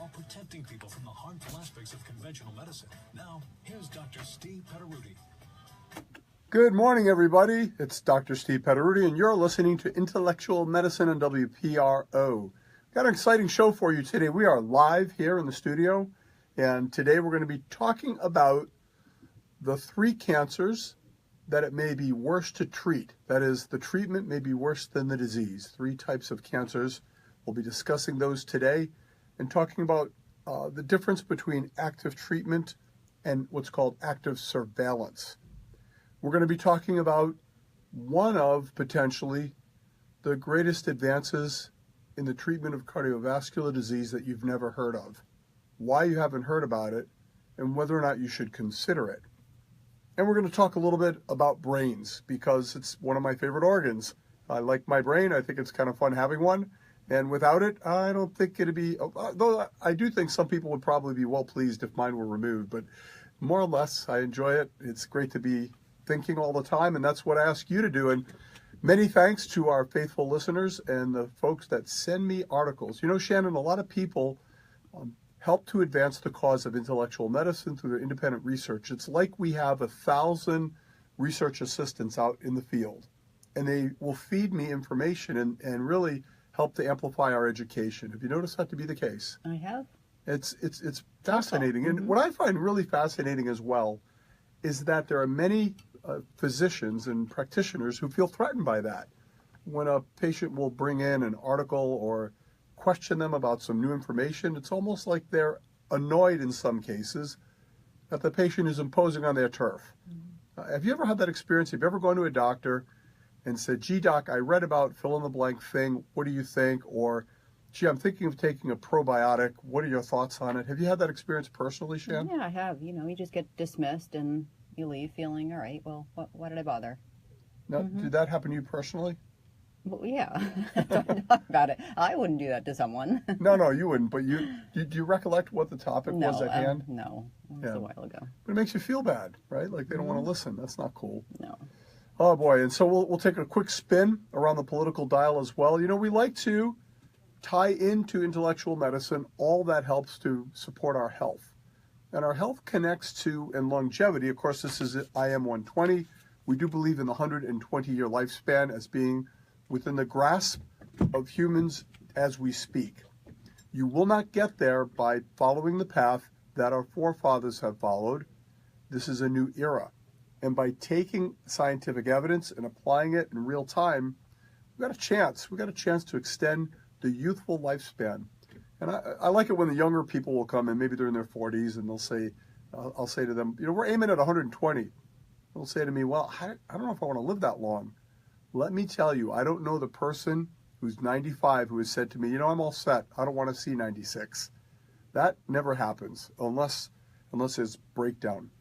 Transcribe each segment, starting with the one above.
while protecting people from the harmful aspects of conventional medicine. Now, here's Dr. Steve Petteruti. Good morning, everybody. It's Dr. Steve Petteruti, and you're listening to Intellectual Medicine on WPRO. Got an exciting show for you today. We are live here in the studio, and today we're going to be talking about the 3 cancers that it may be worse to treat. That is, the treatment may be worse than the disease. 3 types of cancers. We'll be discussing those today and talking about the difference between active treatment and what's called active surveillance. We're going to be talking about one of potentially the greatest advances in the treatment of cardiovascular disease that you've never heard of, why you haven't heard about it, and whether or not you should consider it. And we're going to talk a little bit about brains because it's one of my favorite organs. I like my brain. I think it's kind of fun having one. And without it, I don't think it'd be, though I do think some people would probably be well pleased if mine were removed, but more or less, I enjoy it. It's great to be thinking all the time, and that's what I ask you to do. And many thanks to our faithful listeners and the folks that send me articles. You know, Shannon, a lot of people help to advance the cause of intellectual medicine through their independent research. It's like we have 1,000 research assistants out in the field, and they will feed me information and really help to amplify our education. Have you noticed that to be the case? I have. It's fascinating. Mm-hmm. And what I find really fascinating as well is that there are many physicians and practitioners who feel threatened by that. When a patient will bring in an article or question them about some new information, it's almost like they're annoyed in some cases that the patient is imposing on their turf. Mm-hmm. Have you ever had that experience? Have you ever gone to a doctor and said, gee, doc, I read about fill-in-the-blank thing. What do you think? Or, gee, I'm thinking of taking a probiotic. What are your thoughts on it? Have you had that experience personally, Shan? Yeah, I have. You know, you just get dismissed and you leave feeling, all right, well, why did I bother? Now, did that happen to you personally? Well, yeah. Don't talk about it. I wouldn't do that to someone. No, you wouldn't. But do you recollect what the topic was at hand? No, it was a while ago. But it makes you feel bad, right? Like they don't want to listen. That's not cool. No. Oh, boy. And so we'll take a quick spin around the political dial as well. You know, we like to tie into intellectual medicine all that helps to support our health. And our health connects to, and longevity, of course, this is IM 120. We do believe in the 120-year lifespan as being within the grasp of humans as we speak. You will not get there by following the path that our forefathers have followed. This is a new era. And by taking scientific evidence and applying it in real time, we've got a chance. We've got a chance to extend the youthful lifespan. And I like it when the younger people will come in, maybe they're in their 40s, and they'll say, I'll say to them, you know, we're aiming at 120. They'll say to me, well, I don't know if I want to live that long. Let me tell you, I don't know the person who's 95 who has said to me, you know, I'm all set. I don't want to see 96. That never happens unless there's breakdown.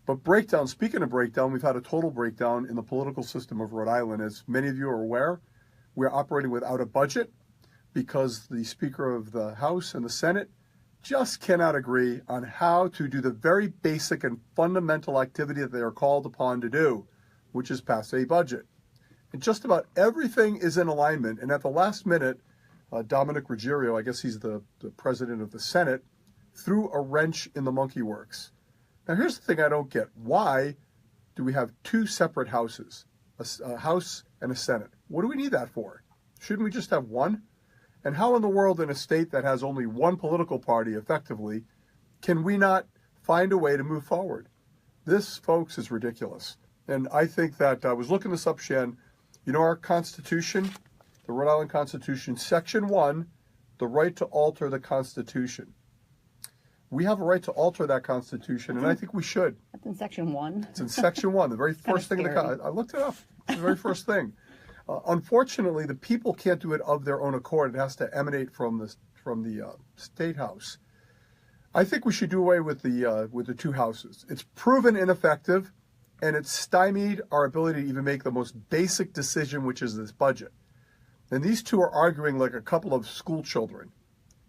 But breakdown, speaking of breakdown, we've had a total breakdown in the political system of Rhode Island. As many of you are aware, we're operating without a budget because the Speaker of the House and the Senate just cannot agree on how to do the very basic and fundamental activity that they are called upon to do, which is pass a budget. And just about everything is in alignment. And at the last minute, Dominic Ruggiero, I guess he's the president of the Senate, threw a wrench in the monkey works. Now, here's the thing I don't get. Why do we have 2 separate houses, a House and a Senate? What do we need that for? Shouldn't we just have one? And how in the world, in a state that has only one political party, effectively, can we not find a way to move forward? This, folks, is ridiculous. And I think that I was looking this up, Shan. You know, our Constitution, the Rhode Island Constitution, Section 1, the right to alter the Constitution. We have a right to alter that Constitution, and I think we should. That's in Section 1. It's in Section 1, the very first thing in the Constitution. I looked it up. It's the very first thing. Unfortunately, the people can't do it of their own accord. It has to emanate from the State House. I think we should do away with the 2 houses. It's proven ineffective. And it's stymied our ability to even make the most basic decision, which is this budget. And these 2 are arguing like a couple of school children.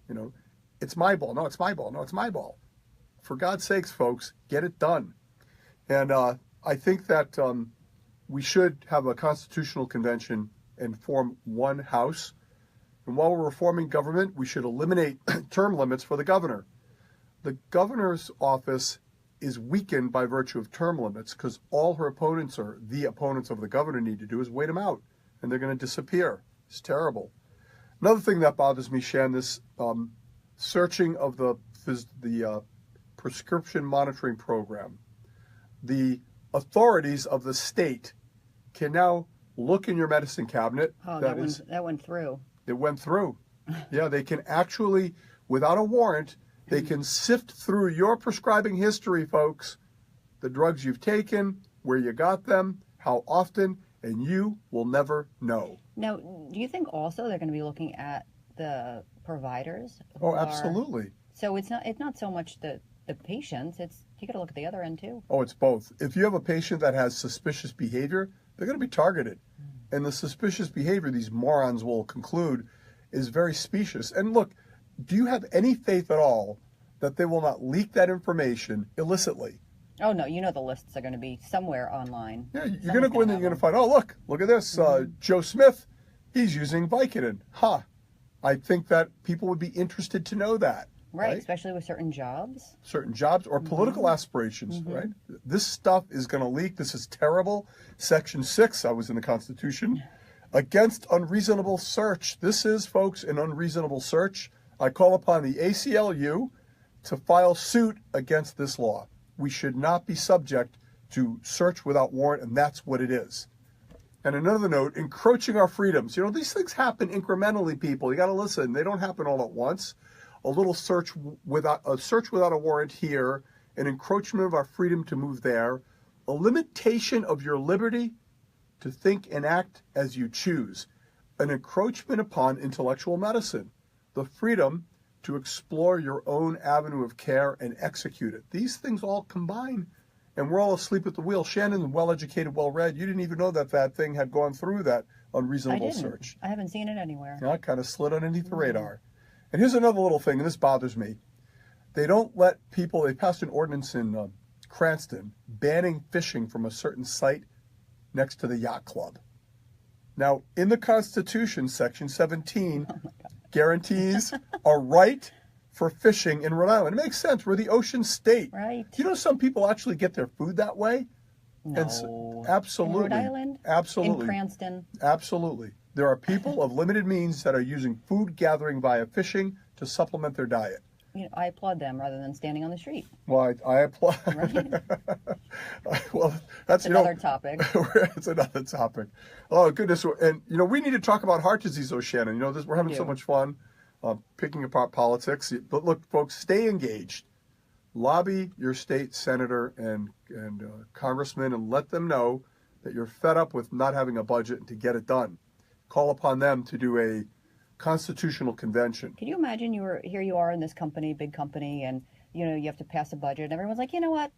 You know, it's my ball. No, it's my ball. No, it's my ball. For God's sakes, folks, get it done. And I think that we should have a constitutional convention and form one house. And while we're reforming government, we should eliminate term limits for the governor. The governor's office is weakened by virtue of term limits because all her opponents, or the opponents of the governor, need to do is wait them out, and they're going to disappear. It's terrible. Another thing that bothers me, Shan, this searching of the prescription monitoring program. The authorities of the state can now look in your medicine cabinet. Oh, that went through. It went through. Yeah, they can actually, without a warrant, they can sift through your prescribing history, folks, the drugs you've taken, where you got them, how often, and you will never know. Now, do you think also they're going to be looking at the providers? Oh, absolutely. So it's not so much the patients, it's you got to look at the other end too. Oh, it's both. If you have a patient that has suspicious behavior, they're going to be targeted. And the suspicious behavior, these morons will conclude, is very specious. And look, do you have any faith at all that they will not leak that information illicitly? Oh, no, you know the lists are going to be somewhere online. Yeah, you're going to go in there and you're going to find, oh, look at this. Joe Smith, he's using Vicodin. I think that people would be interested to know that. Right, especially with certain jobs. Certain jobs or political aspirations, right? This stuff is going to leak. This is terrible. Section 6, I was in the Constitution, against unreasonable search. This is, folks, an unreasonable search. I call upon the ACLU to file suit against this law. We should not be subject to search without warrant, and that's what it is. And another note, encroaching our freedoms. You know, these things happen incrementally, people. You got to listen. They don't happen all at once. A little search without a warrant here, an encroachment of our freedom to move there, a limitation of your liberty to think and act as you choose, an encroachment upon intellectual medicine, the freedom to explore your own avenue of care and execute it. These things all combine, and we're all asleep at the wheel. Shannon, well-educated, well-read, you didn't even know that thing had gone through that unreasonable search. I haven't seen it anywhere. Yeah, it kind of slid underneath the radar. And here's another little thing, and this bothers me. They don't let people, they passed an ordinance in Cranston banning fishing from a certain site next to the yacht club. Now, in the Constitution, Section 17 guarantees a right for fishing in Rhode Island. It makes sense. We're the ocean state. Right. Do you know some people actually get their food that way? No. Absolutely. In Rhode Island? Absolutely. In Cranston? Absolutely. There are people of limited means that are using food gathering via fishing to supplement their diet. You know, I applaud them rather than standing on the street. Well, I applaud. Right? Well, that's another topic. It's another topic. Oh, goodness. And, we need to talk about heart disease, though, Shannon. We're having so much fun picking apart politics. But look, folks, stay engaged. Lobby your state senator and congressman and let them know that you're fed up with not having a budget and to get it done. Call upon them to do a constitutional convention. Can you imagine here you are in this company, big company, and you have to pass a budget, and everyone's like, you know what?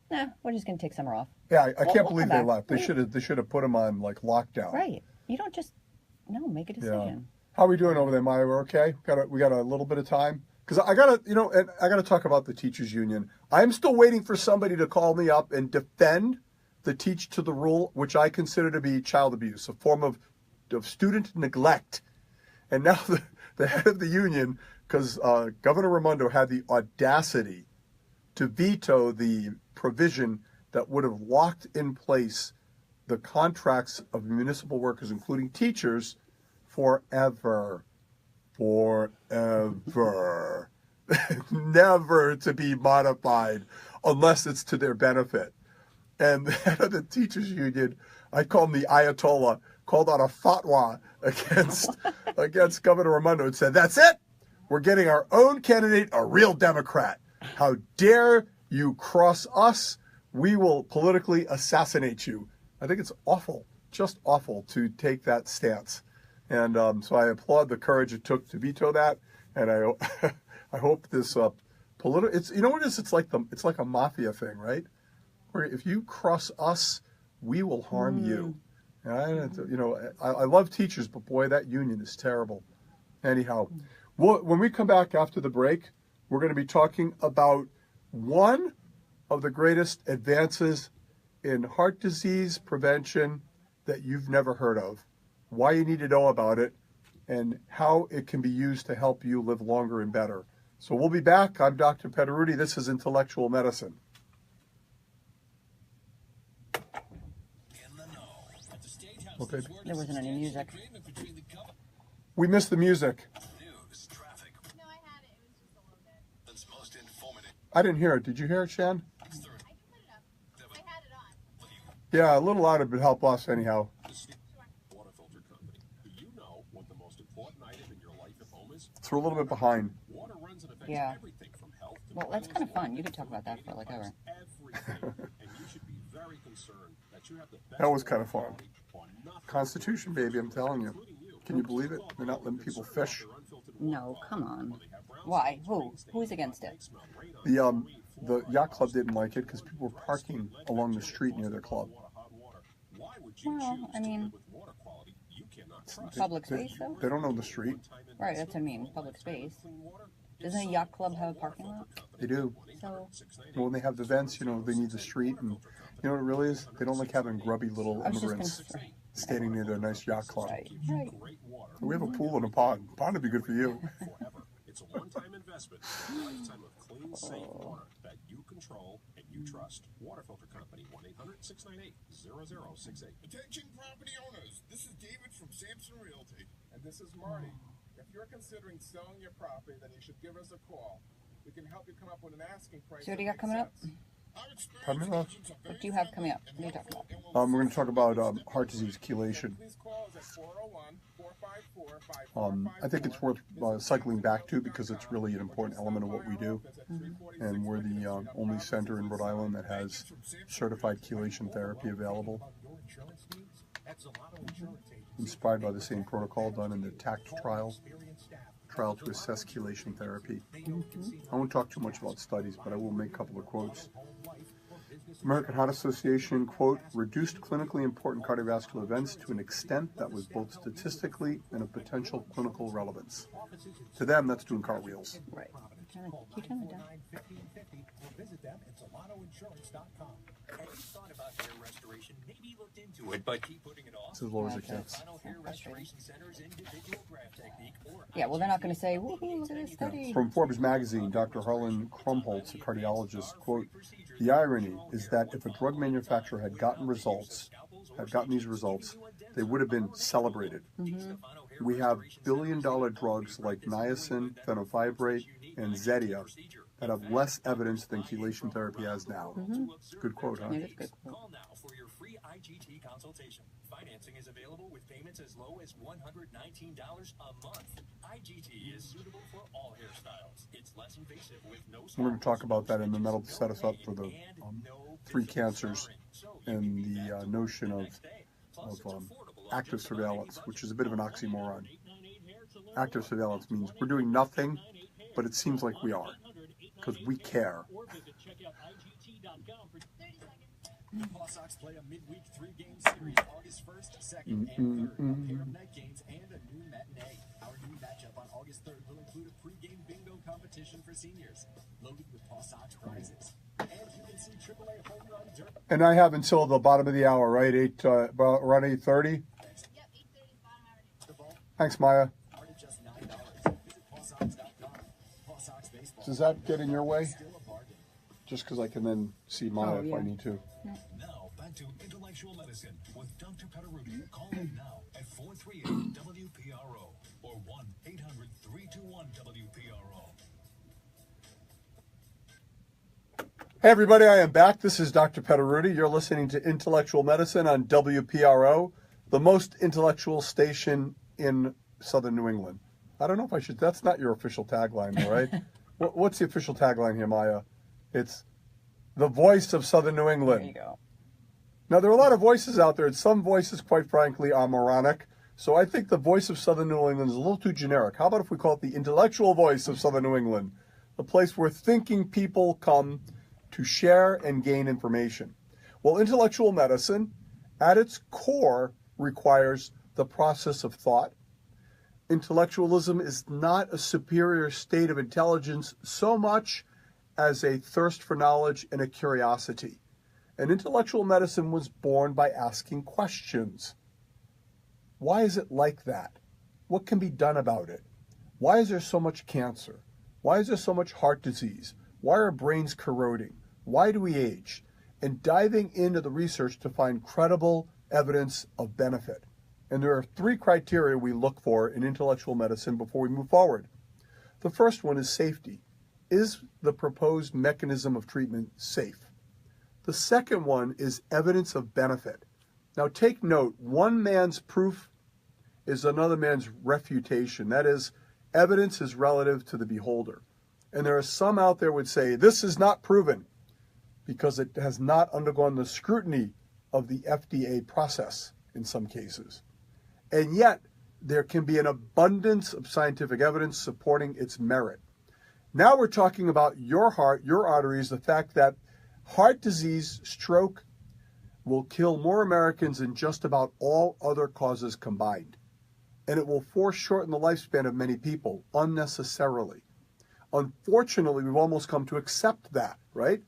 We're just going to take summer off. Yeah, I can't believe they left. They should have put them on like lockdown. Right. You don't just make a decision. Yeah. How are we doing over there, Maya? We're okay. We got a little bit of time because I gotta talk about the teachers union. I'm still waiting for somebody to call me up and defend the teach to the rule, which I consider to be child abuse, a form of student neglect. And now the head of the union, because Governor Raimondo had the audacity to veto the provision that would have locked in place the contracts of municipal workers, including teachers, forever. Never to be modified unless it's to their benefit. And the head of the teachers union, I call him the Ayatollah, called out a fatwa against Governor Raimondo and said, that's it. We're getting our own candidate, a real Democrat. How dare you cross us? We will politically assassinate you. I think it's awful, just awful to take that stance. And so I applaud the courage it took to veto that. And I hope this it's what it is? It's like a mafia thing, right? Where if you cross us, we will harm you. And I love teachers, but boy, that union is terrible. Anyhow, when we come back after the break, we're going to be talking about one of the greatest advances in heart disease prevention that you've never heard of, why you need to know about it, and how it can be used to help you live longer and better. So we'll be back. I'm Dr. Petteruti. This is Intellectual Medicine. Okay. There wasn't any music. We missed the music. News, traffic. No, I had it. It was just a little bit. That's most informative. I didn't hear it. Did you hear it, Shan? I can put it up. I had it on. Yeah, a little louder, but help us anyhow. Water filter company. Do you know what the most important item in your life at home is? It's a little bit behind. Water runs and affects Yeah. everything from health to Well, that's kind of fun. You could talk about that for like ever. everything. And you should be very concerned that you have the best That was kind of fun. quality or nothing. Constitution, baby, I'm telling you. Can you believe it? They're not letting people fish. No, come on. Why? Who? Who's against it? The yacht club didn't like it because people were parking along the street near their club. Well, I mean, public space though? They don't know the street. Right, that's what I mean. Public space. Doesn't a yacht club have a parking lot? They do. So, But when they have events, they need the street, and you know what it really is? They don't like having grubby little I was just immigrants gonna say. standing near their nice yacht club. Right, right. We have a pool and a pond. Pond would be good for you. Forever. It's a one-time investment for a lifetime of clean, safe water that you control and you trust. Water Filter Company, 1-800-698-0068. Attention property owners, this is David from Sampson Realty. And this is Marty. If you're considering selling your property, then you should give us a call. We can help you come up with an asking price. So what do you that got coming up? makes sense. Our Pardon me, love? agents are What very do you have coming friendly up? What are you talking about? and will We're going to talk about heart disease, chelation. Please call us at 401-454-5454. I think it's worth cycling back to because it's really an important element of what we do. And we're the only center in Rhode Island that has certified chelation therapy available, inspired by the same protocol done in the TACT trial to assess chelation therapy. I won't talk too much about studies, but I will make a couple of quotes. American Heart Association, quote, reduced clinically important cardiovascular events to an extent that was both statistically and of potential clinical relevance. To them, that's doing cartwheels. Right. Can you turn it down? Visit them at ZolatoInsurance.com. Have you thought about hair restoration? Maybe looked into it, but keep putting it off. It's as low as it gets. Final Hair Restoration Center's individual graft technique or Yeah, well, they're not going to say, woohoo, look at this study. From Forbes magazine, Dr. Harlan Krumholtz, a cardiologist, quote, the irony is that if a drug manufacturer had gotten these results, they would have been celebrated. We have billion-dollar drugs like niacin, fenofibrate, and Zetia that have less evidence than chelation therapy has now. Good quote, huh? Yeah, that's a good quote. Call now for your free IGT consultation. Financing is available with payments as low as $119 a month. IGT is suitable for all hairstyles. It's less invasive with no. We're going to talk about that, and then that'll set us up for the 3 cancers and the notion of active surveillance, which is a bit of an oxymoron. Active surveillance means we're doing nothing, but it seems like we are, because we care. 30 seconds. Paw Sox play a midweek 3-game series August 1st, 2nd, and 3rd. A pair of night games and a new matinee. Our new matchup on August 3rd will include a pregame bingo competition for seniors, loaded with Paw Sox prizes. And you can see AAA home run derby. And I have until the bottom of the hour, right? About around 8:30. Yep, 8:30 is bottom hour. Thanks, Maya. Started just $9. Visit PawSox.com. Paw Sox baseball. Does that get in your way? Still a bargain. Just because I can then see Maya if I need to. Now, back to Intellectual Medicine with Dr. Petteruti. Call in now at 438-WPRO or 1-800-321-WPRO. Hey everybody, I am back. This is Dr. Petteruti. You're listening to Intellectual Medicine on WPRO, the most intellectual station in Southern New England. I don't know if I should, that's not your official tagline though, right? What's the official tagline here, Maya? It's the voice of Southern New There England. you go. Now, there are a lot of voices out there, and some voices, quite frankly, are moronic. So I think the voice of Southern New England is a little too generic. How about if we call it the intellectual voice of Southern New England? The place where thinking people come to share and gain information. Well, intellectual medicine, at its core, requires the process of thought. Intellectualism is not a superior state of intelligence so much as a thirst for knowledge and a curiosity. And intellectual medicine was born by asking questions. Why is it like that? what can be done about it? Why is there so much cancer? Why is there so much heart disease? Why are brains corroding? Why do we age? And diving into the research to find credible evidence of benefit. And there are 3 criteria we look for in intellectual medicine before we move forward. The first one is safety. Is the proposed mechanism of treatment safe? The second one is evidence of benefit. Now take note, one man's proof is another man's refutation. That is, evidence is relative to the beholder. And there are some out there would say, this is not proven because it has not undergone the scrutiny of the FDA process in some cases. And yet, there can be an abundance of scientific evidence supporting its merit. Now we're talking about your heart, your arteries, the fact that heart disease, stroke, will kill more Americans than just about all other causes combined. And it will foreshorten the lifespan of many people unnecessarily. Unfortunately, we've almost come to accept that, right?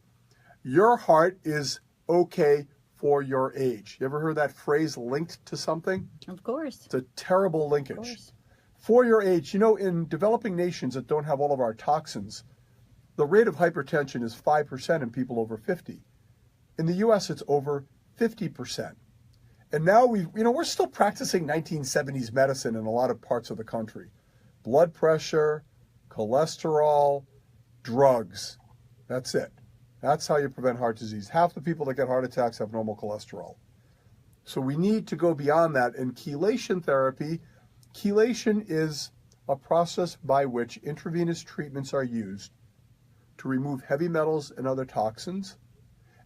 Your heart is okay for your age. You ever heard that phrase linked to something? Of course. It's a terrible Of linkage. course. For your age, you know, in developing nations that don't have all of our toxins, the rate of hypertension is 5% in people over 50. In the U.S., it's over 50%. And now we're still practicing 1970s medicine in a lot of parts of the country. Blood pressure, cholesterol, drugs. That's it. That's how you prevent heart disease. Half the people that get heart attacks have normal cholesterol. So we need to go beyond that. And chelation therapy, chelation is a process by which intravenous treatments are used to remove heavy metals and other toxins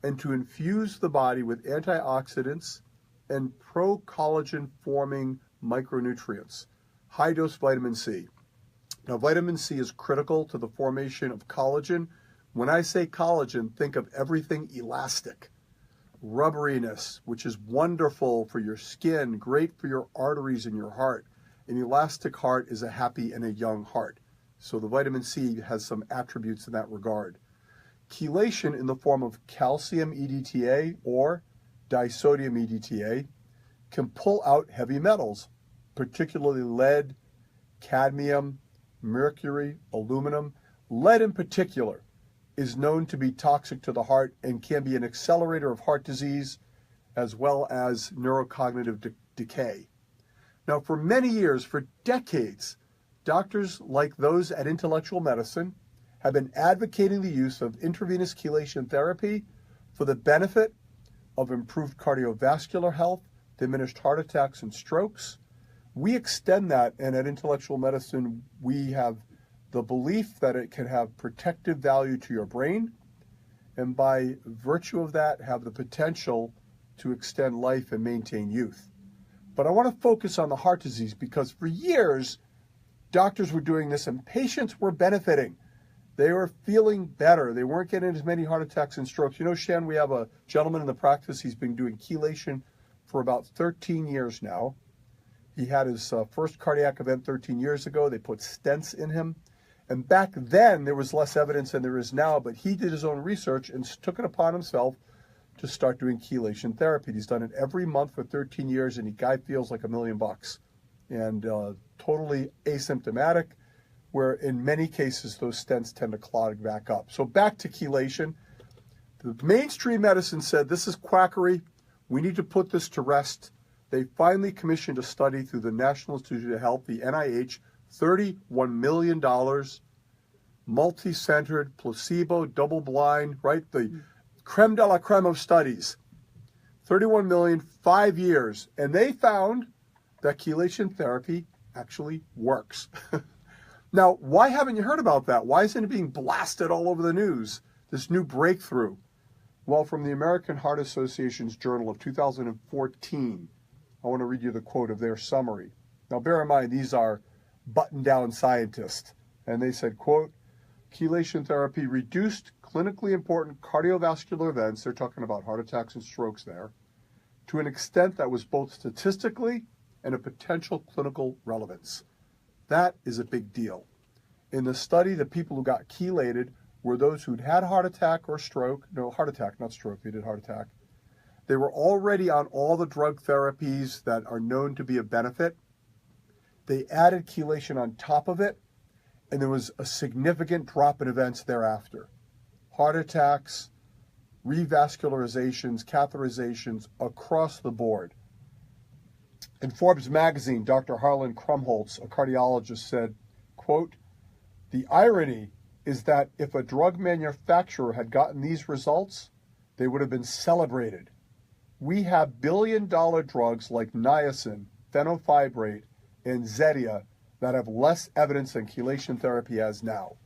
and to infuse the body with antioxidants and pro-collagen forming micronutrients, high-dose vitamin C. Now, vitamin C is critical to the formation of collagen. When I say collagen, think of everything elastic. Rubberiness, which is wonderful for your skin, great for your arteries and your heart. An elastic heart is a happy and a young heart. So the vitamin C has some attributes in that regard. Chelation in the form of calcium EDTA or disodium EDTA can pull out heavy metals, particularly lead, cadmium, mercury, aluminum. Lead in particular is known to be toxic to the heart and can be an accelerator of heart disease as well as neurocognitive decay. Now, for many years, for decades, doctors like those at Intellectual Medicine have been advocating the use of intravenous chelation therapy for the benefit of improved cardiovascular health, diminished heart attacks and strokes. We extend that, and at Intellectual Medicine, we have the belief that it can have protective value to your brain, and by virtue of that, have the potential to extend life and maintain youth. But I want to focus on the heart disease because for years, doctors were doing this and patients were benefiting. They were feeling better. They weren't getting as many heart attacks and strokes. You know, Shan, we have a gentleman in the practice. He's been doing chelation for about 13 years now. He had his first cardiac event 13 years ago. They put stents in him. And back then, there was less evidence than there is now, but he did his own research and took it upon himself to start doing chelation therapy. He's done it every month for 13 years, and the guy feels like $1 million and totally asymptomatic, where in many cases, those stents tend to clog back up. So back to chelation. The mainstream medicine said, this is quackery. We need to put this to rest. They finally commissioned a study through the National Institute of Health, the NIH, $31 million, multi-centered, placebo, double-blind, right? The creme de la creme of studies. 31 million, 5 years. And they found that chelation therapy actually works. Now, why haven't you heard about that? Why isn't it being blasted all over the news, this new breakthrough? Well, from the American Heart Association's Journal of 2014, I want to read you the quote of their summary. Now, bear in mind, these are button-down scientists. And they said, quote, chelation therapy reduced clinically important cardiovascular events, they're talking about heart attacks and strokes there, to an extent that was both statistically and a potential clinical relevance. That is a big deal. In the study, the people who got chelated were those who'd had a heart attack or stroke. No, heart attack, not stroke. They did heart attack. They were already on all the drug therapies that are known to be of benefit. They added chelation on top of it, and there was a significant drop in events thereafter. Heart attacks, revascularizations, catheterizations across the board. In Forbes magazine, Dr. Harlan Krumholtz, a cardiologist, said, quote, "The irony is that if a drug manufacturer had gotten these results, they would have been celebrated. We have billion-dollar drugs like niacin, fenofibrate, and Zetia that have less evidence than chelation therapy has now."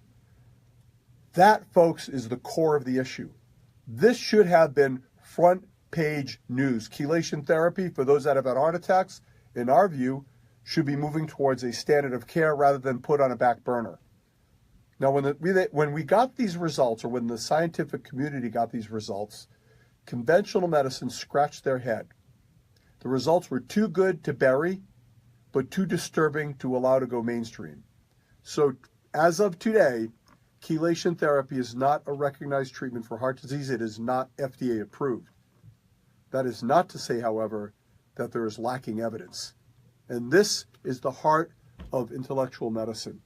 That, folks, is the core of the issue. This should have been front page news. Chelation therapy, for those that have had heart attacks, in our view, should be moving towards a standard of care rather than put on a back burner. Now, when we got these results, or when the scientific community got these results, conventional medicine scratched their head. The results were too good to bury, but too disturbing to allow to go mainstream. So, as of today, chelation therapy is not a recognized treatment for heart disease. It is not FDA approved. That is not to say, however, that there is lacking evidence. And this is the heart of intellectual medicine.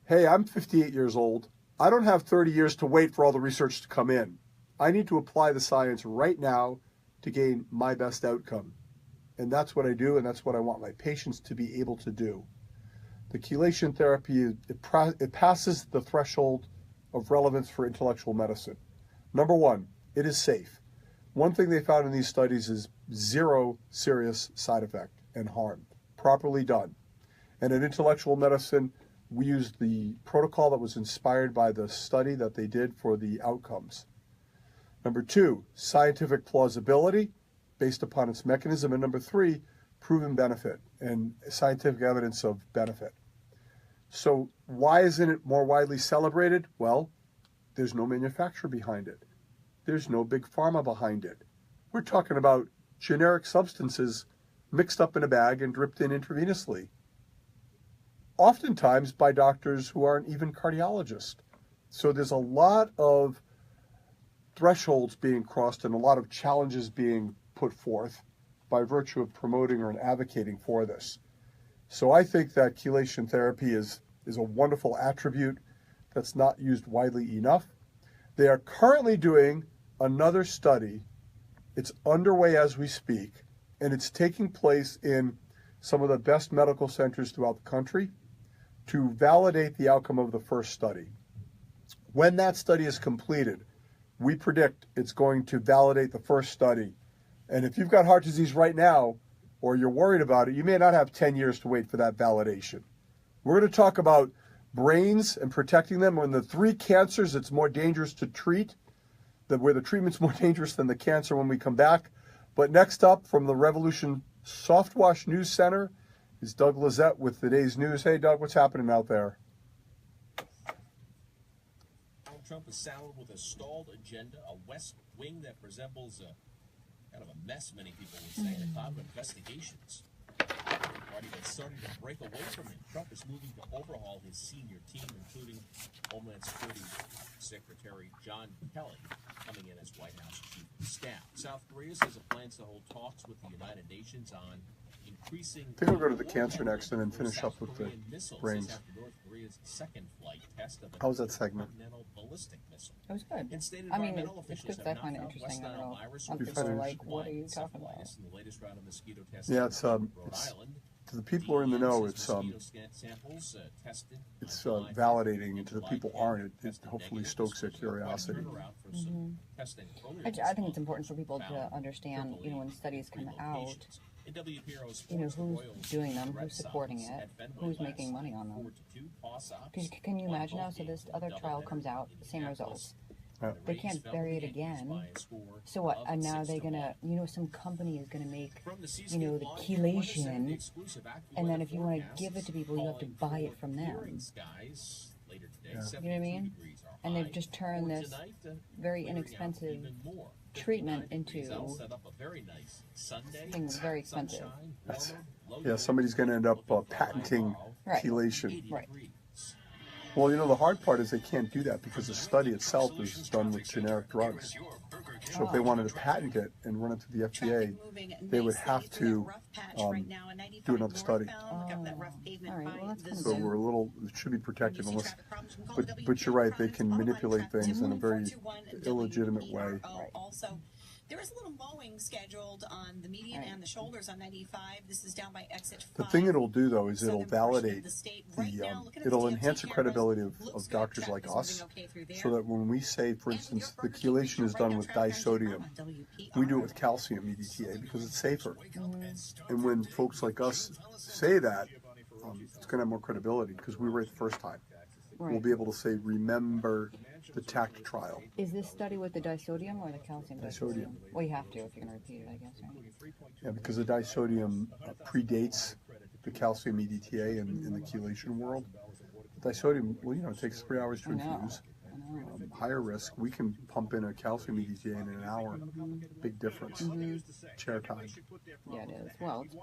Hey, I'm 58 years old. I don't have 30 years to wait for all the research to come in. I need to apply the science right now to gain my best outcome. And that's what I do, and that's what I want my patients to be able to do. The chelation therapy, it passes the threshold of relevance for intellectual medicine. Number one, it is safe. One thing they found in these studies is zero serious side effect and harm, properly done. And in intellectual medicine, we used the protocol that was inspired by the study that they did for the outcomes. Number two, scientific plausibility based upon its mechanism. And number three, proven benefit and scientific evidence of benefit. So why isn't it more widely celebrated? Well, there's no manufacturer behind it. There's no big pharma behind it. We're talking about generic substances mixed up in a bag and dripped in intravenously, oftentimes by doctors who aren't even cardiologists. So there's a lot of thresholds being crossed and a lot of challenges being put forth by virtue of promoting or advocating for this. So I think that chelation therapy is a wonderful attribute that's not used widely enough. They are currently doing another study. It's underway as we speak, and it's taking place in some of the best medical centers throughout the country to validate the outcome of the first study. When that study is completed, we predict it's going to validate the first study. And if you've got heart disease right now, or you're worried about it, you may not have 10 years to wait for that validation. We're going to talk about brains and protecting them. When the three cancers it's more dangerous to treat, where the treatment's more dangerous than the cancer, when we come back. But next up from the Revolution Softwash News Center is Doug Lizette with today's news. Hey, Doug, what's happening out there? Donald Trump is saddled with a stalled agenda, a West Wing that resembles a kind of a mess, many people would say, in a cloud of investigations. Party that's starting to break away from him. Trump is moving to overhaul his senior team, including Homeland Security Secretary John Kelly, coming in as White House Chief of Staff. South Korea says it plans to hold talks with the United Nations on increasing... I think we'll go to the cancer next and then finish up with the brains. North Korea's second flight test of How was that segment? ballistic missile. It was good. State I mean, environmental it's officials good. I have find it not found interesting. I West don't know. Nile virus Some or people are finished? like, what are you talking about? in the latest round of mosquito testing Yeah, it's in Rhode it's Island. to the people who are in the know. It's Samples, tested it's validating, and to the people who aren't, it hopefully stokes their curiosity. I think it's important for people to understand, when studies come out, who's doing them, who's supporting it, who's making money on them. Can you imagine now? So this other trial comes out, same results. They can't bury it again. So what? And now they're gonna, some company is gonna make, the chelation, and then if you want to give it to people, you have to buy it from them. You know what I mean? And they've just turned this very inexpensive treatment into something very expensive. Yeah, somebody's going to end up patenting chelation. Right. Well, the hard part is they can't do that because the study itself is done with generic drugs. So if they wanted to patent it and run it through the FDA, they would have to do another study. All right, well, that's kind of So good. we're a little, it should be protected unless, but you're right, they can manipulate things in a very illegitimate way. Right. Also, there is a little mowing scheduled on the median Right. and the shoulders on 95. This is down by exit 5. The thing it'll do though is it'll Southern portion of validate the state. Right the, now, looking at it'll DOT enhance the cameras, credibility looks of good. doctors Traffic like is us, moving okay through there. so that when we say, for And instance, your the Burger King chelation is right done now, with traffic on disodium, on WPRO. we do it with calcium EDTA because it's safer. And when folks like us say that, it's going to have more credibility because we were it the first time. We'll Right. be able to say, remember the TACT trial. Is this study with the disodium or the calcium? Disodium. Well, you have to if you're going to repeat it, I guess, right? Yeah, because the disodium predates the calcium EDTA in the chelation world. Disodium, well, you know, it takes 3 hours to I know. infuse. I know. Higher risk, we can pump in a calcium EDTA in an hour. Big difference. Chair time. Yeah, it is. Well, it's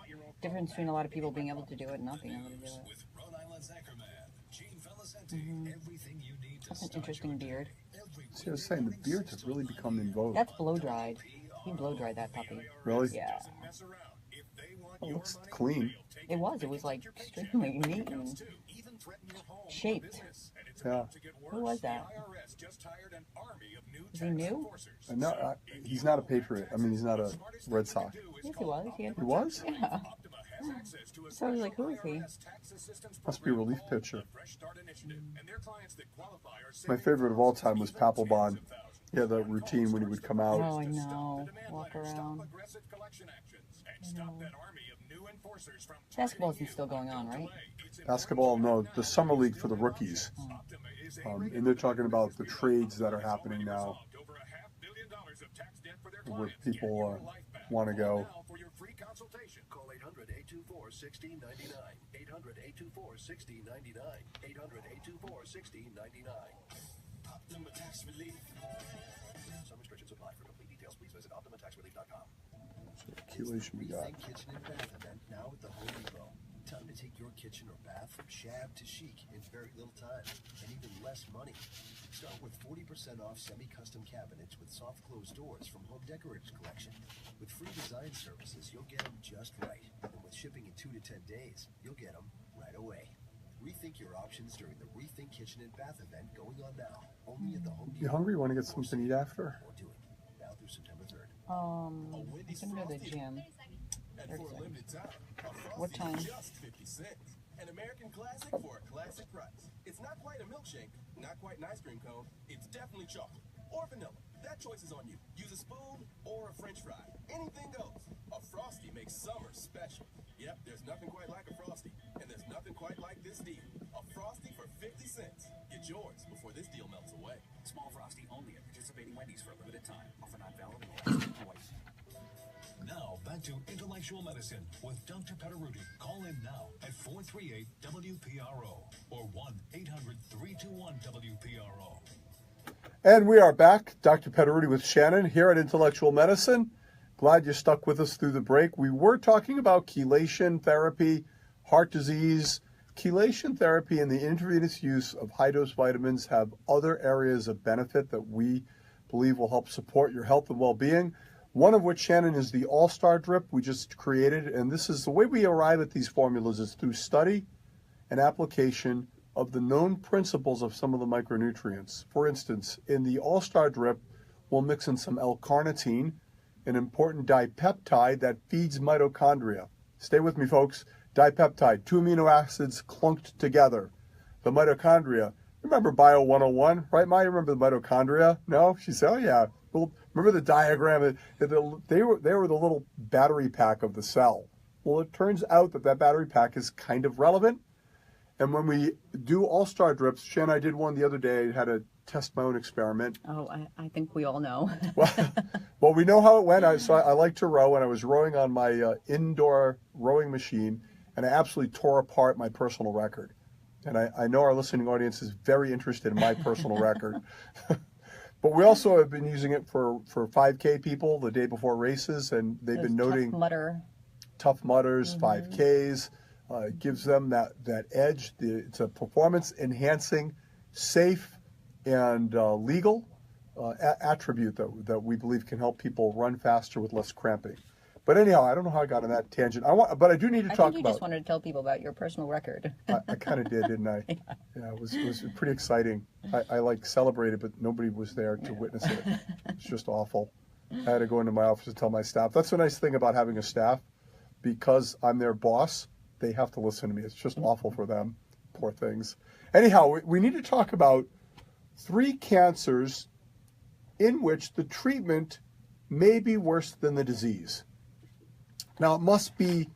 difference between a lot of people being able to do it and not being able to do it. With Rhode Island's Anchorman, Gene Felicenti. Everything you need to That's an start interesting your beard. day. Every See, I was saying, the beards have really become in vogue. That's blow dried. He blow dried that puppy. Really? Yeah. mess around. If they want It your looks money, clean. they'll take It was. It was like extremely neat and even threaten your home or shaped. business. And it's Yeah. about to get worse. Who was that? The IRS just hired an army of new Is he tax new? enforcers. No, he's not a Patriot. I mean, he's not a Red Sox. Yes, he was. He He was? Yeah. Optima has access to a So I was like, who is he? IRS tax assistance Must be a program relief called pitcher. the Fresh Start Initiative. And their clients that qualify are My saving favorite of all time was thousands, even Papelbon. tens of thousands. He had that routine when he would come out. Oh, I To stop know. the demand Walk letter, around. Stop aggressive collection actions, and stop that army of new enforcers from Basketball isn't targeting still you. going on, right? It's Basketball, no, the summer league for the rookies. Optima is a And they're talking about the trades that are happening now, over $500 million of tax debt for their where clients. people Get your life back. want to Call go. now for your free consultation. Call 800-824-1699. 800-824-1699. 800-824-1699. Optima Tax Relief. Some restrictions apply. For complete details, please visit OptimaTaxRelief.com. Chelation we got. Rethink Kitchen and Bath event now at the Home Depot. Time to take your kitchen or bath from shab to chic in very little time and even less money. Start with 40% off semi-custom cabinets with soft close doors from Home Decorators Collection. With free design services, you'll get them just right. And with shipping in 2 to 10 days, you'll get them right away. Rethink your options during the Rethink Kitchen and Bath event going on now. Only at the Home Depot. You hungry? Want to get something to eat after? Or do it now through September 3rd. I'm gonna go to the gym. And for a limited time, a What Frosty time? just 50 cents. An American classic for a classic price. It's not quite a milkshake, not quite an ice cream cone. It's definitely chocolate or vanilla. That choice is on you. Use a spoon or a French fry. Anything goes. A Frosty makes summer special. Yep, there's nothing quite like a Frosty. And there's nothing quite like this deal. A Frosty for 50 cents. Get yours before this deal melts away. Small Frosty only at participating Wendy's for a limited time. Offer not valid in Alaska, Hawaii. Now, back to Intellectual Medicine with Dr. Petteruti. Call in now at 438-WPRO or 1-800-321-WPRO. And we are back. Dr. Petteruti with Shannon here at Intellectual Medicine. Glad you stuck with us through the break. We were talking about chelation therapy, heart disease. Chelation therapy and the intravenous use of high-dose vitamins have other areas of benefit that we believe will help support your health and well-being. One of which, Shannon, is the AllStar Drip we just created. And this is the way we arrive at these formulas is through study and application of the known principles of some of the micronutrients. For instance, in the AllStar Drip, we'll mix in some L-carnitine, an important dipeptide that feeds mitochondria. Stay with me, folks. Dipeptide, 2 amino acids clunked together. The mitochondria. Remember Bio 101, right, Maya? Remember the mitochondria? No? She said, oh, yeah. Well, remember the diagram? They were the little battery pack of the cell. Well, it turns out that battery pack is kind of relevant. And when we do AllStar Drips, Shannon, I did one the other day. I had to test my own experiment. Oh, I think we all know. Well, we know how it went. I like to row, and I was rowing on my indoor rowing machine, and I absolutely tore apart my personal record. And I know our listening audience is very interested in my personal record. But we also have been using it for 5K people the day before races, and they've been noting tough mudders, 5Ks. It gives them that edge. It's a performance-enhancing, safe, and legal attribute that we believe can help people run faster with less cramping. But anyhow, I don't know how I got on that tangent. But I do need to talk about. I think you just wanted to tell people about your personal record. I kind of did, didn't I? Yeah, it was pretty exciting. I like celebrated, but nobody was there to witness it. It's just awful. I had to go into my office and tell my staff. That's the nice thing about having a staff, because I'm their boss. They have to listen to me. It's just awful for them, poor things. Anyhow, we need to talk about 3 cancers in which the treatment may be worse than the disease. Now, it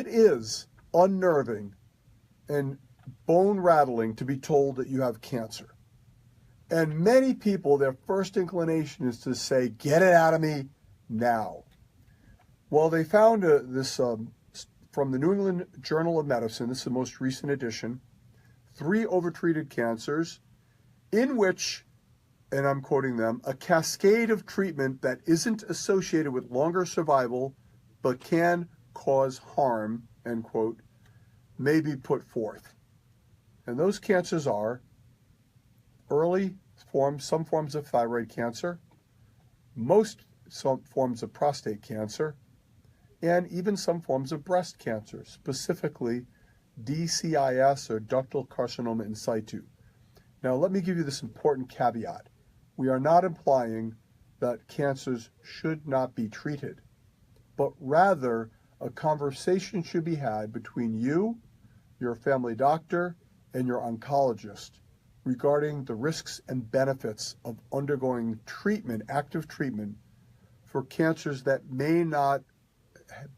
is unnerving and bone rattling to be told that you have cancer. And many people, their first inclination is to say, get it out of me now. Well, they found this from the New England Journal of Medicine, this is the most recent edition, 3 overtreated cancers in which, and I'm quoting them, a cascade of treatment that isn't associated with longer survival but can cause harm, end quote, may be put forth. And those cancers are some forms of thyroid cancer, some forms of prostate cancer, and even some forms of breast cancer, specifically DCIS or ductal carcinoma in situ. Now, let me give you this important caveat. We are not implying that cancers should not be treated, but rather a conversation should be had between you, your family doctor, and your oncologist regarding the risks and benefits of undergoing treatment, active treatment, for cancers that may not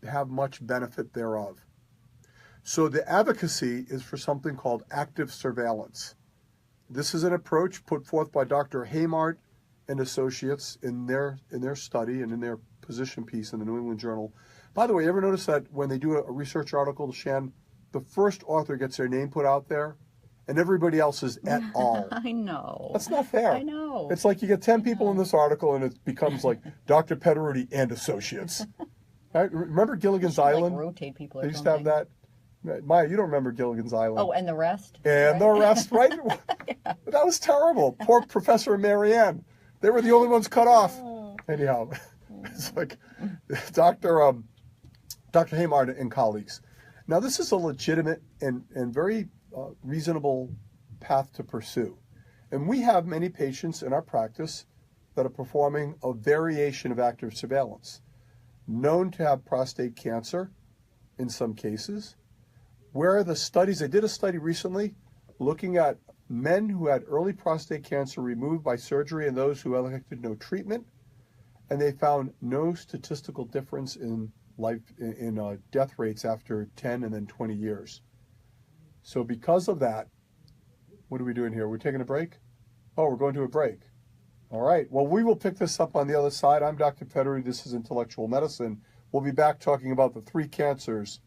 have much benefit thereof. So the advocacy is for something called active surveillance. This is an approach put forth by Dr. Haymart and Associates in their study and in their position piece in the New England Journal. By the way, you ever notice that when they do a research article, Shan, the first author gets their name put out there, and everybody else is et al. I know. That's not fair. I know. It's like you get 10 people in this article, and it becomes like Dr. Petteruti and Associates. Right? Remember Gilligan's Island? Like rotate people. They used to have that. Maya, you don't remember Gilligan's Island. Oh, and the rest? And the rest, right? Yeah. That was terrible. Poor Professor and Marianne. They were the only ones cut off. Anyhow, it's like Dr. Haymart and colleagues. Now, this is a legitimate and very reasonable path to pursue. And we have many patients in our practice that are performing a variation of active surveillance, known to have prostate cancer in some cases, where the studies, they did a study recently looking at men who had early prostate cancer removed by surgery and those who elected no treatment, and they found no statistical difference in death rates after 10 and then 20 years. So because of that, what are we doing here? We're taking a break? Oh, we're going to a break. All right. Well, we will pick this up on the other side. I'm Dr. Petteruti. This is Intellectual Medicine. We'll be back talking about the 3 cancers.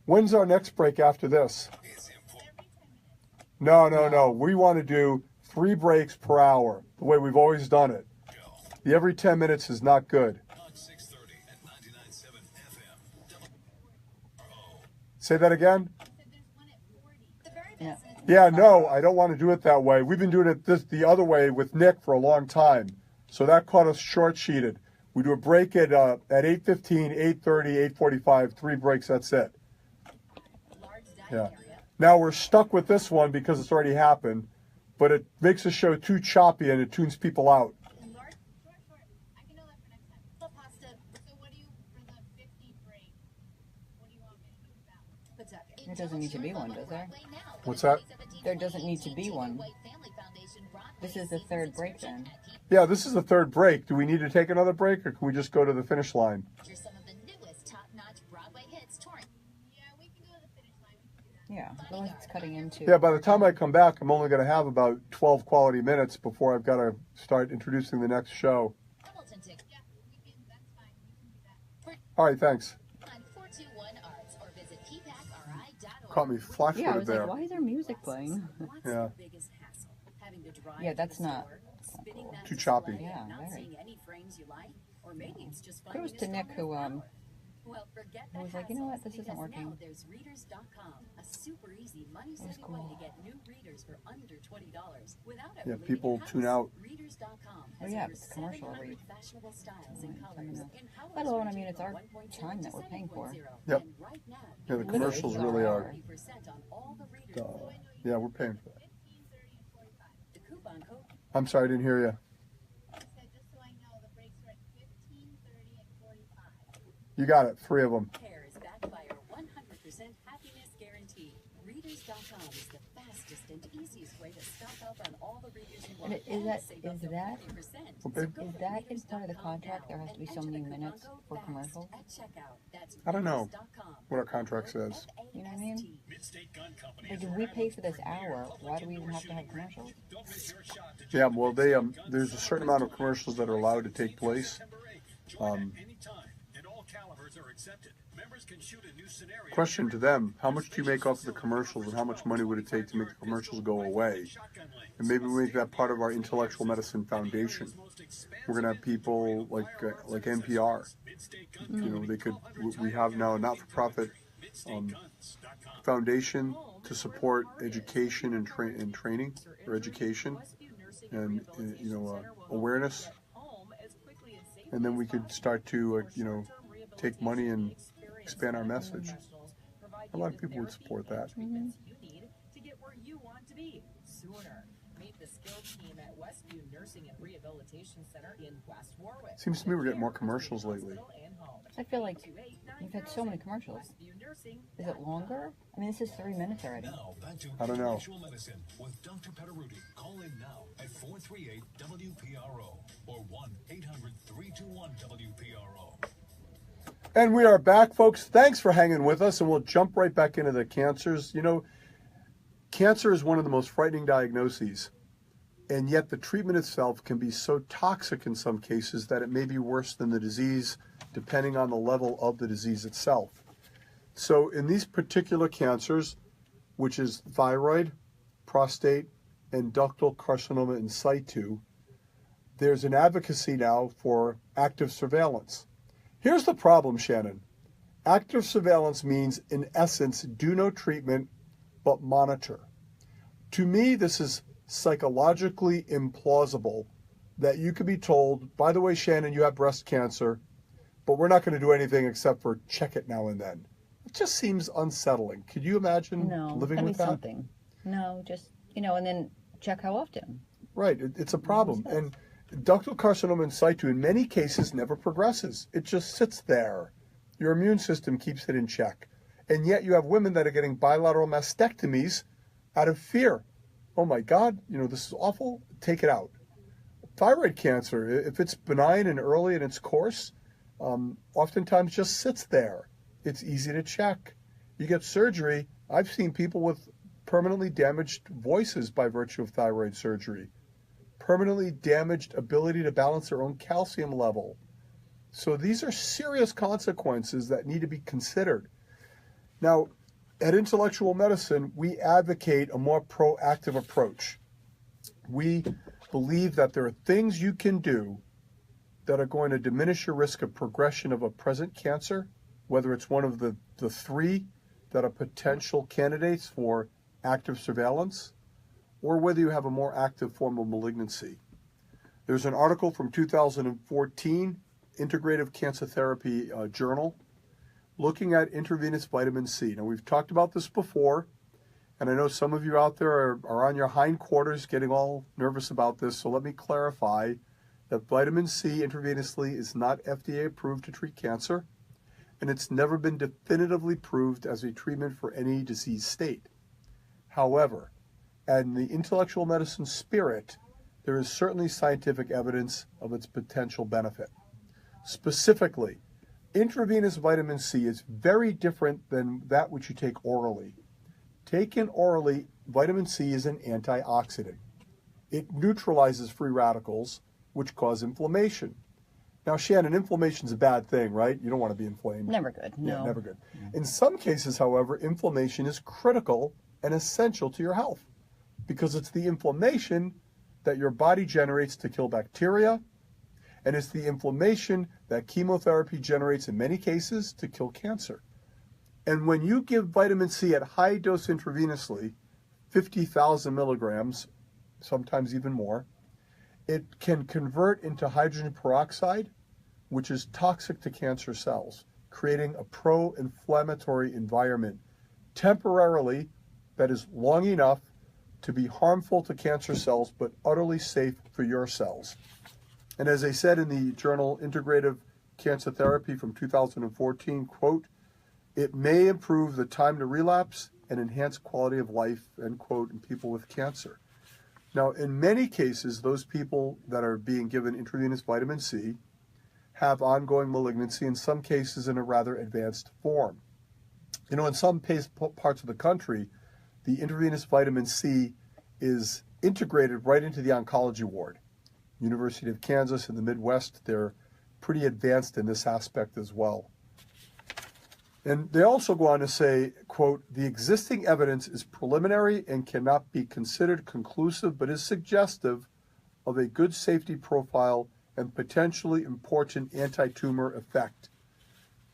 When's our next break after this? No. We want to do 3 breaks per hour, the way we've always done it. The every 10 minutes is not good. Say that again? Yeah, no, I don't want to do it that way. We've been doing it the other way with Nick for a long time. So that caught us short-sheeted. We do a break at 8:15, 8:30, 8:45, 3 breaks, that's it. Yeah. Now we're stuck with this one because it's already happened, but it makes the show too choppy and it tunes people out. I can know that for next time. Pasta. So what do you, for the 50 break, what do you want me to do with that? There doesn't need to be one, does there? What's that? There doesn't need to be one. This is the 3rd break then. Yeah, this is the 3rd break. Do we need to take another break or can we just go to the finish line? Yeah, as long as it's cutting into. Yeah, by the time I come back, I'm only going to have about 12 quality minutes before I've got to start introducing the next show. All right, thanks. Caught me flat-footed Yeah, I was there. like, why is there music playing? Yeah. Yeah, that's not. Too choppy. Yeah, very. Kudos to Nick who was like, you know what, this isn't working. There's readers.com, a super easy money-saving way to get new readers readers for under $20 without Yeah, ever people leaving the tune house. out. Readers.com Oh has yeah, over it's a commercial 700 read. fashionable styles and colors. In colors Let alone, I mean, ranging it's our from 1.0 time that to we're paying for. 7.0. Yep. And right now, Yeah, the you can commercials save really are. 30% on all the readers. Yeah, we're paying for that. 15, 30, and 45. The coupon code I'm sorry, I didn't hear you. I said, just so I know, the breaks are at 15, 30, and 45. You got it. 3 of them. Care is backed by our 100% happiness guarantee. Readers.com is the fastest and easiest way to stock up on all the readers you want. Is and that save up to 40%. Okay. So go Is to that in part of the readers.com contract? There now has to be and so enter many the minutes coupon code for FAST commercials? at checkout. That's I don't know readers.com. what our contract says. You know what I mean? Mid-State Gun Company Like, is if we Rhode pay for Island's this premier hour, public why do we even indoor have to have shooting range. commercials? Don't miss your shot to Yeah, join well, the they Mid-State Gun there's a certain amount of commercials that are allowed to take place. September 8th. Join at any time, and all calibers are accepted. Members can shoot a new scenario. Question to them: how much do you make off of the commercials, and how much money would it take to make the commercials go away? And maybe we make that part of our intellectual medicine foundation. We're gonna have people like NPR. You know, they could. We have now a not-for-profit foundation to support education and training, or education, and awareness. And then we could start to take money and expand our message. A lot of people would support that. Mm-hmm. To get where you want to be sooner. Meet the skilled team at Westview Nursing and Rehabilitation Center in West Warwick. Seems to me we're getting more commercials lately. I feel like we've had so many commercials. Is it longer? I mean, this is 30 minutes already. Now, back to I don't know. Intellectual Medicine with Dr. Petteruti. Call in now at 438-WPRO or 1-800-321-WPRO. And we are back, folks. Thanks for hanging with us, and we'll jump right back into the cancers. You know, cancer is one of the most frightening diagnoses, and yet the treatment itself can be so toxic in some cases that it may be worse than the disease, depending on the level of the disease itself. So in these particular cancers, which is thyroid, prostate, and ductal carcinoma in situ, there's an advocacy now for active surveillance. Here's the problem, Shannon. Active surveillance means, in essence, do no treatment, but monitor. To me, this is psychologically implausible that you could be told, by the way, Shannon, you have breast cancer, but we're not going to do anything except for check it now and then. It just seems unsettling. Could you imagine living with that? Something. No, just, and then check how often. Right. It's a problem. And ductal carcinoma in situ in many cases never progresses. It just sits there. Your immune system keeps it in check. And yet you have women that are getting bilateral mastectomies out of fear. Oh my God, this is awful. Take it out. Thyroid cancer, if it's benign and early in its course, oftentimes just sits there. It's easy to check. You get surgery. I've seen people with permanently damaged voices by virtue of thyroid surgery. Permanently damaged ability to balance their own calcium level. So these are serious consequences that need to be considered. Now, at Intellectual Medicine, we advocate a more proactive approach. We believe that there are things you can do that are going to diminish your risk of progression of a present cancer, whether it's one of the 3 that are potential candidates for active surveillance, or whether you have a more active form of malignancy. There's an article from 2014, Integrative Cancer Therapy Journal, looking at intravenous vitamin C. Now, we've talked about this before, and I know some of you out there are on your hindquarters getting all nervous about this, so let me clarify that vitamin C intravenously is not FDA approved to treat cancer, and it's never been definitively proved as a treatment for any disease state. However, in the intellectual medicine spirit, there is certainly scientific evidence of its potential benefit. Specifically, intravenous vitamin C is very different than that which you take orally. Taken orally, vitamin C is an antioxidant. It neutralizes free radicals, which cause inflammation. Now, Shannon, inflammation is a bad thing, right? You don't want to be inflamed. Never good. No. Yeah, never good. In some cases, however, inflammation is critical and essential to your health because it's the inflammation that your body generates to kill bacteria, and it's the inflammation that chemotherapy generates in many cases to kill cancer. And when you give vitamin C at high dose intravenously, 50,000 milligrams, sometimes even more, it can convert into hydrogen peroxide, which is toxic to cancer cells, creating a pro-inflammatory environment temporarily that is long enough to be harmful to cancer cells, but utterly safe for your cells. And as I said in the journal Integrative Cancer Therapy from 2014, quote, it may improve the time to relapse and enhance quality of life, end quote, in people with cancer. Now, in many cases, those people that are being given intravenous vitamin C have ongoing malignancy, in some cases in a rather advanced form. You know, in some parts of the country, the intravenous vitamin C is integrated right into the oncology ward. University of Kansas in the Midwest, they're pretty advanced in this aspect as well. And they also go on to say, quote, the existing evidence is preliminary and cannot be considered conclusive, but is suggestive of a good safety profile and potentially important anti-tumor effect.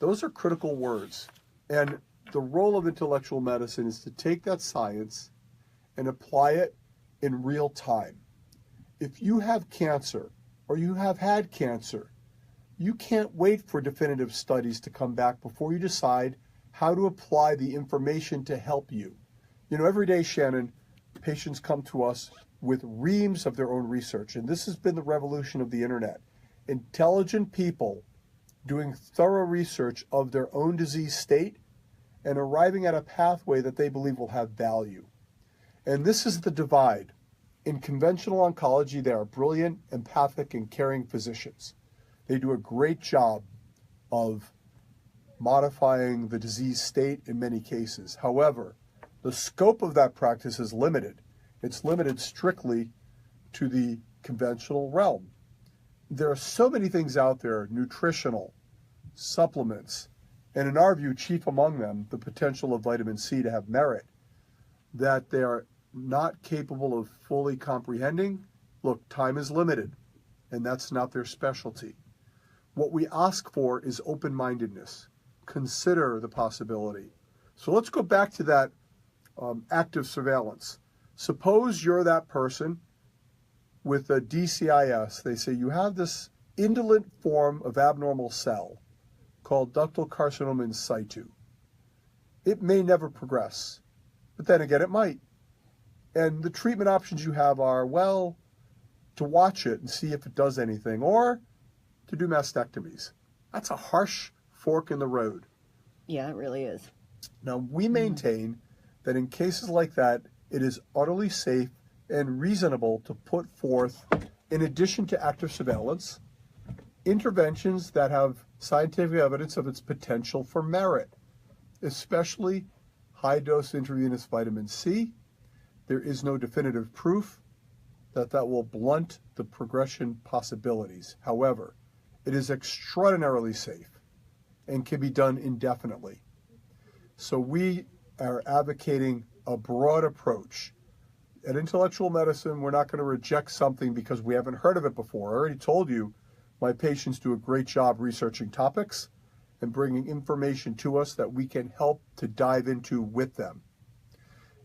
Those are critical words. And the role of intellectual medicine is to take that science and apply it in real time. If you have cancer or you have had cancer, you can't wait for definitive studies to come back before you decide how to apply the information to help you. You know, every day, Shannon, patients come to us with reams of their own research, and this has been the revolution of the internet. Intelligent people doing thorough research of their own disease state and arriving at a pathway that they believe will have value. And this is the divide. In conventional oncology, they are brilliant, empathic, and caring physicians. They do a great job of modifying the disease state in many cases. However, the scope of that practice is limited. It's limited strictly to the conventional realm. There are so many things out there, nutritional, supplements, and in our view, chief among them, the potential of vitamin C to have merit, that they are not capable of fully comprehending. Look, time is limited, and that's not their specialty. What we ask for is open-mindedness. Consider the possibility. So let's go back to that active surveillance. Suppose you're that person with a DCIS. They say you have this indolent form of abnormal cell called ductal carcinoma in situ. It may never progress, but then again, it might. And the treatment options you have are, well, to watch it and see if it does anything, or to do mastectomies. That's a harsh fork in the road. Yeah, it really is. Now, we maintain that in cases like that, it is utterly safe and reasonable to put forth, in addition to active surveillance, interventions that have scientific evidence of its potential for merit, especially high-dose intravenous vitamin C. There is no definitive proof that that will blunt the progression possibilities. However, it is extraordinarily safe and can be done indefinitely. So we are advocating a broad approach. At Intellectual Medicine, we're not going to reject something because we haven't heard of it before. I already told you my patients do a great job researching topics and bringing information to us that we can help to dive into with them.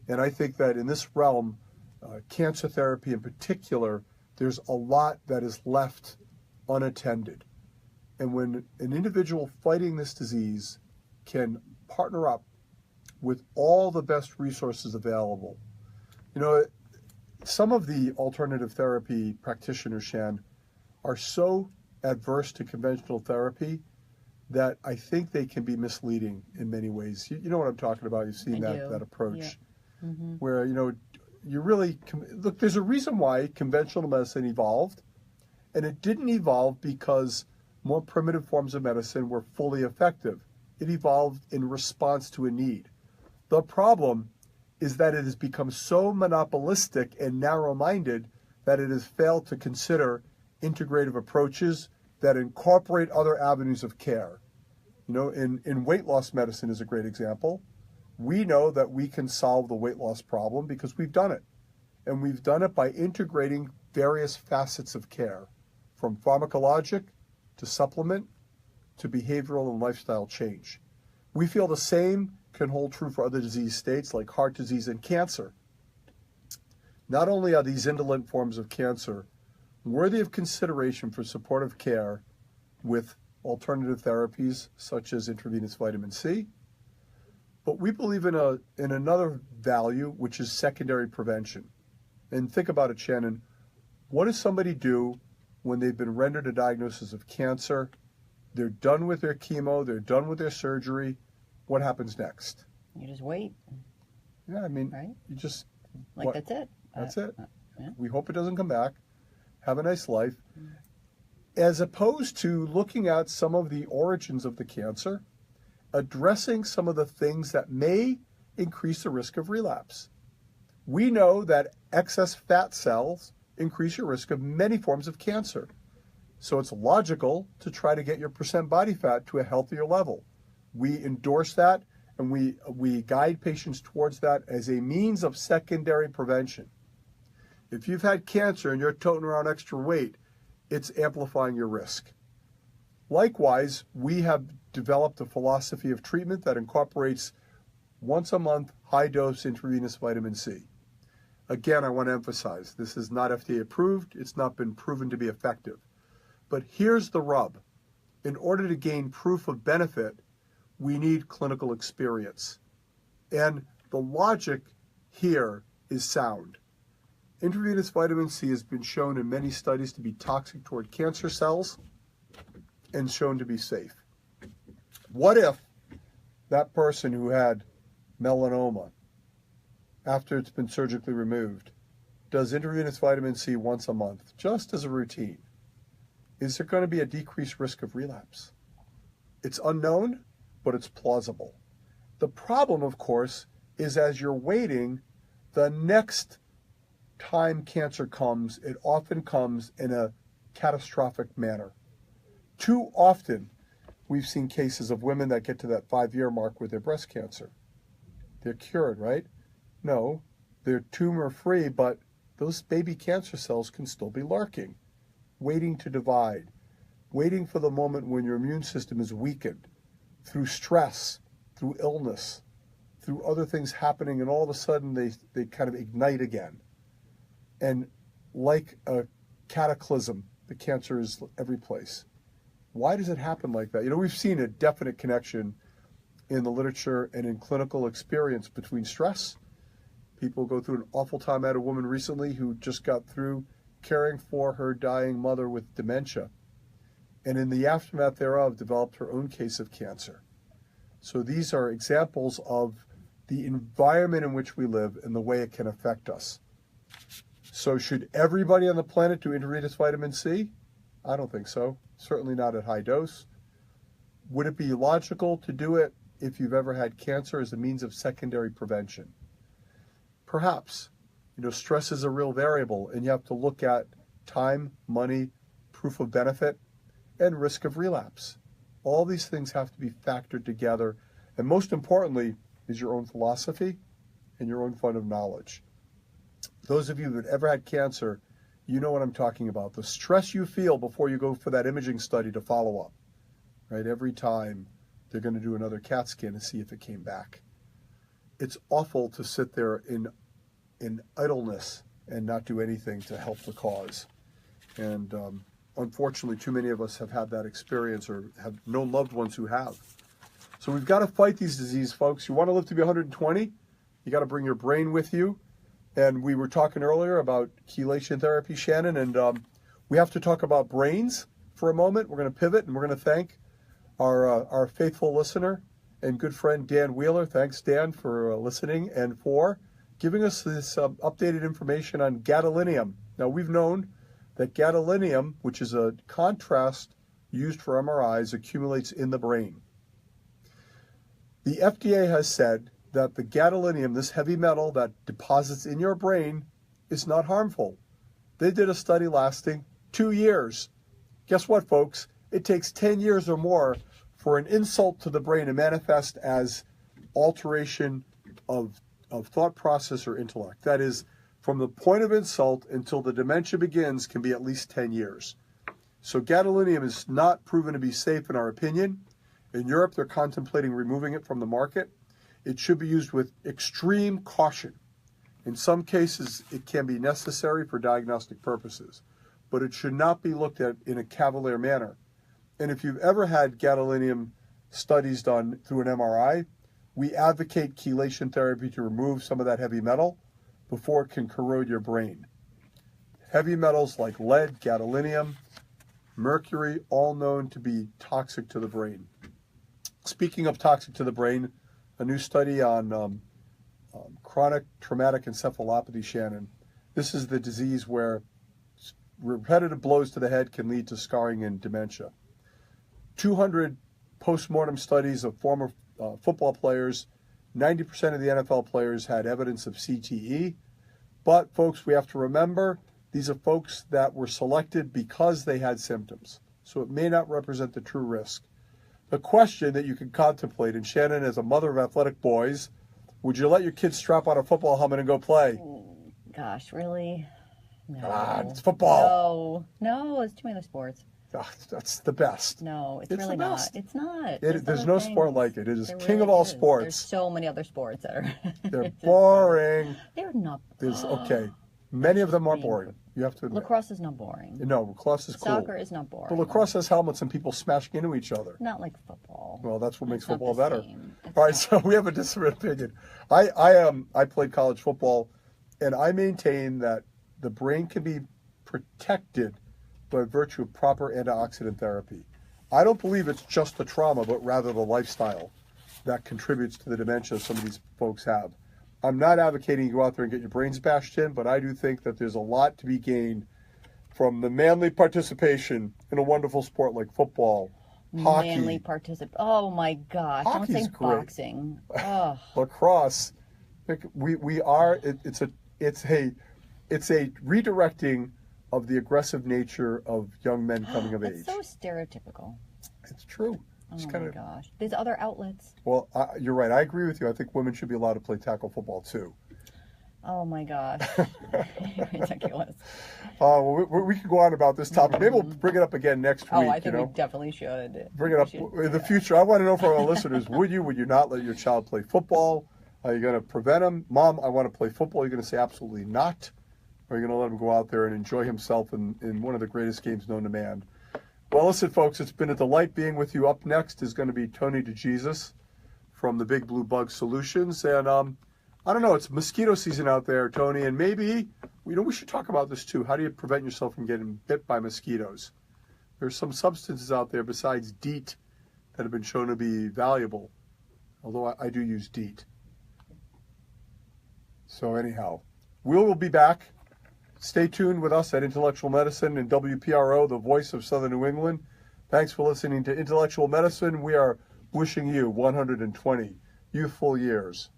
And I think that in this realm, cancer therapy in particular, there's a lot that is left unattended. And when an individual fighting this disease can partner up with all the best resources available, you know, some of the alternative therapy practitioners, Shan, are so adverse to conventional therapy that I think they can be misleading in many ways. You know what I'm talking about. You've seen that approach. Yeah. Mm-hmm. Where, you know, you really, look, there's a reason why conventional medicine evolved, and it didn't evolve because more primitive forms of medicine were fully effective. It evolved in response to a need. The problem is that it has become so monopolistic and narrow-minded that it has failed to consider integrative approaches that incorporate other avenues of care. You know, in weight loss medicine is a great example. We know that we can solve the weight loss problem because we've done it. And we've done it by integrating various facets of care, from pharmacologic to supplement to behavioral and lifestyle change. We feel the same can hold true for other disease states like heart disease and cancer. Not only are these indolent forms of cancer worthy of consideration for supportive care with alternative therapies such as intravenous vitamin C, but we believe in another value, which is secondary prevention. And think about it, Shannon. What does somebody do when they've been rendered a diagnosis of cancer? They're done with their chemo, they're done with their surgery. What happens next? You just wait. Yeah, I mean, right? You just... Like, that's it. That's it. Yeah. We hope it doesn't come back. Have a nice life. As opposed to looking at some of the origins of the cancer, addressing some of the things that may increase the risk of relapse. We know that excess fat cells increase your risk of many forms of cancer. So it's logical to try to get your percent body fat to a healthier level. We endorse that, and we guide patients towards that as a means of secondary prevention. If you've had cancer and you're toting around extra weight, it's amplifying your risk. Likewise, we have developed a philosophy of treatment that incorporates once a month high-dose intravenous vitamin C. Again, I want to emphasize, this is not FDA approved. It's not been proven to be effective. But here's the rub. In order to gain proof of benefit, we need clinical experience. And the logic here is sound. Intravenous vitamin C has been shown in many studies to be toxic toward cancer cells and shown to be safe. What if that person who had melanoma, after it's been surgically removed, does intravenous vitamin C once a month, just as a routine? Is there going to be a decreased risk of relapse? It's unknown, but it's plausible. The problem, of course, is as you're waiting, the next time cancer comes, it often comes in a catastrophic manner. Too often, we've seen cases of women that get to that 5-year mark with their breast cancer. They're cured, right? No, they're tumor-free, but those baby cancer cells can still be lurking, waiting to divide, waiting for the moment when your immune system is weakened through stress, through illness, through other things happening, and all of a sudden they kind of ignite again. And like a cataclysm, the cancer is every place. Why does it happen like that? You know, we've seen a definite connection in the literature and in clinical experience between stress. People go through an awful time. I had a woman recently who just got through caring for her dying mother with dementia, and in the aftermath thereof developed her own case of cancer. So these are examples of the environment in which we live and the way it can affect us. So should everybody on the planet do intravenous vitamin C? I don't think so. Certainly not at high dose. Would it be logical to do it if you've ever had cancer as a means of secondary prevention? Perhaps. You know, stress is a real variable, and you have to look at time, money, proof of benefit, and risk of relapse. All these things have to be factored together, and most importantly is your own philosophy and your own fund of knowledge. Those of you that ever had cancer, you know what I'm talking about. The stress you feel before you go for that imaging study to follow up, right? Every time they're going to do another CAT scan to see if it came back. It's awful to sit there in idleness and not do anything to help the cause. And unfortunately, too many of us have had that experience or have known loved ones who have. So we've got to fight these diseases, folks. You want to live to be 120? You got to bring your brain with you. And we were talking earlier about chelation therapy, Shannon, and we have to talk about brains for a moment. We're going to pivot, and we're going to thank our faithful listener and good friend Dan Wheeler. Thanks, Dan, for listening and for giving us this updated information on gadolinium. Now, we've known that gadolinium, which is a contrast used for MRIs, accumulates in the brain. The FDA has said that the gadolinium, this heavy metal that deposits in your brain, is not harmful. They did a study lasting 2 years. Guess what, folks? It takes 10 years or more for an insult to the brain to manifest as alteration of thought process or intellect. That is, from the point of insult until the dementia begins can be at least 10 years. So gadolinium is not proven to be safe in our opinion. In Europe, they're contemplating removing it from the market. It should be used with extreme caution. In some cases, it can be necessary for diagnostic purposes, but it should not be looked at in a cavalier manner. And if you've ever had gadolinium studies done through an MRI, we advocate chelation therapy to remove some of that heavy metal before it can corrode your brain. Heavy metals like lead, gadolinium, mercury, all known to be toxic to the brain. Speaking of toxic to the brain, a new study on chronic traumatic encephalopathy, Shannon. This is the disease where repetitive blows to the head can lead to scarring and dementia. 200 post-mortem studies of former football players. 90% of the NFL players had evidence of CTE. But, folks, we have to remember, these are folks that were selected because they had symptoms. So it may not represent the true risk. The question that you can contemplate, and Shannon, as a mother of athletic boys, would you let your kids strap on a football helmet and go play? Gosh, really? No. God, it's football. No, it's too many other sports. Oh, that's the best. No, it's really the not. best. It's not. There's no sport like it. It is There king really of all is. sports. There's so many other sports that are. They're boring. They're not. Okay. Many of them are boring. You have to admit. Lacrosse is not boring. No, lacrosse is cool. Soccer is not boring. But lacrosse has helmets and people smashing into each other. Not like football. Well, that's what makes It's not football the better. same. It's All right, not. so we have a different opinion. I played college football, and I maintain that the brain can be protected by virtue of proper antioxidant therapy. I don't believe it's just the trauma, but rather the lifestyle that contributes to the dementia some of these folks have. I'm not advocating you go out there and get your brains bashed in, but I do think that there's a lot to be gained from the manly participation in a wonderful sport like football, hockey. Manly participate. Oh my gosh! Don't Hockey's say great. boxing. Oh. Lacrosse. We are. It's a redirecting of the aggressive nature of young men coming of age. It's so stereotypical. It's true. It's Oh my gosh! There's other outlets. Well, you're right. I agree with you. I think women should be allowed to play tackle football too. Oh my gosh! Ridiculous. Well, we could go on about this topic. Maybe we'll bring it up again next week. Oh, I think we definitely should. Bring it up in the future. I want to know from our listeners: would you not let your child play football? Are you going to prevent him? Mom, I want to play football. You're going to say absolutely not. Or are you going to let him go out there and enjoy himself in one of the greatest games known to man? Well, listen, folks, it's been a delight being with you. Up next is going to be Tony DeJesus from the Big Blue Bug Solutions. And I don't know, it's mosquito season out there, Tony, and maybe, we should talk about this too. How do you prevent yourself from getting bit by mosquitoes? There's some substances out there besides DEET that have been shown to be valuable, although I do use DEET. So anyhow, we'll be back. Stay tuned with us at Intellectual Medicine and WPRO, the voice of Southern New England. Thanks for listening to Intellectual Medicine. We are wishing you 120 youthful years.